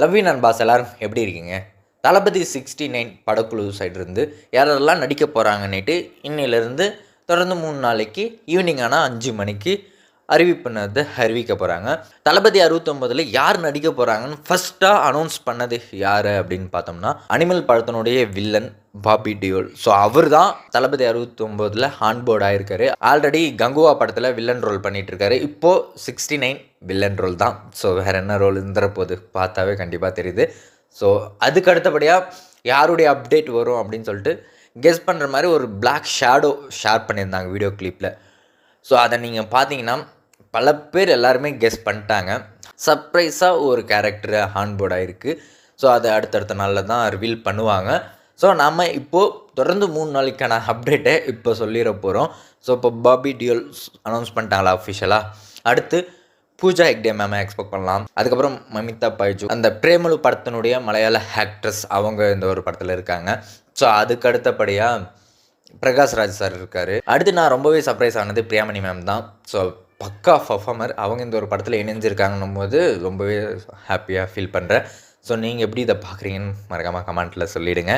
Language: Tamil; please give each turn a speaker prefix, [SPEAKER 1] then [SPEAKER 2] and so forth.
[SPEAKER 1] லவ் யூ நண்பாஸ் எல்லாரும் எப்படி இருக்கீங்க? தளபதி 69 படக்குழு சைடு இருந்து யாரெல்லாம் நடிக்க போகிறாங்கன்னுட்டு இன்னையிலேருந்து தொடர்ந்து 3 நாளைக்கு ஈவினிங் ஆனால் 5 மணிக்கு அறிவிக்க போகிறாங்க. தளபதி 69ல் யார் நடிக்க போகிறாங்கன்னு ஃபஸ்ட்டாக அனௌன்ஸ் பண்ணது யார் அப்படின்னு பார்த்தோம்னா, அனிமல் படத்தினுடைய வில்லன் பாபி டியோல். ஸோ அவர் தான் தளபதி 69ல் ஆன்போர்ட் ஆகிருக்காரு. ஆல்ரெடி கங்குவா படத்தில் வில்லன் ரோல் பண்ணிட்டு இருக்காரு. இப்போது 69 வில்லன் ரோல் தான். ஸோ வேறு என்ன ரோல் இருந்துற போது பார்த்தாவே கண்டிப்பாக தெரியுது. ஸோ அதுக்கு அடுத்தபடியாக யாருடைய அப்டேட் வரும் அப்படின்னு சொல்லிட்டு கெஸ் பண்ணுற மாதிரி ஒரு பிளாக் ஷேடோ ஷேர் பண்ணியிருந்தாங்க வீடியோ கிளிப்பில். ஸோ அதை நீங்கள் பார்த்தீங்கன்னா பல பேர் எல்லாருமே கெஸ் பண்ணிட்டாங்க. சர்ப்ரைஸாக ஒரு கேரக்டர் ஆன்போர்டாக இருக்குது. ஸோ அதை அடுத்தடுத்த நாளில் தான் ரிவீல் பண்ணுவாங்க. ஸோ நம்ம இப்போது தொடர்ந்து 3 நாளைக்கான அப்டேட்டை இப்போ சொல்லிட போகிறோம். ஸோ இப்போ பாபி டியோல் அனௌன்ஸ் பண்ணிட்டாங்களா அஃபிஷியலாக. அடுத்து பூஜா ஹெக்டே மேமை எக்ஸ்பெக்ட் பண்ணலாம். அதுக்கப்புறம் மமிதா பைஜு, அந்த பிரேமலு படத்தினுடைய மலையாள ஆக்ட்ரஸ், அவங்க இந்த ஒரு படத்தில் இருக்காங்க. ஸோ அதுக்கு அடுத்தபடியாக பிரகாஷ் ராஜ் சார் இருக்கார். அடுத்து நான் ரொம்பவே சர்ப்ரைஸ் ஆனது பிரியாமணி மேம் தான். ஸோ பக்கா பர்ஃபார்மர், அவங்க இந்த ஒரு படத்தில் இணைஞ்சிருக்காங்கன்னும் போது ரொம்பவே ஹாப்பியாக ஃபீல் பண்ணுறேன். ஸோ நீங்கள் எப்படி இதை பார்க்குறீங்கன்னு மறக்காமல் கமெண்ட்டில் சொல்லிவிடுங்க.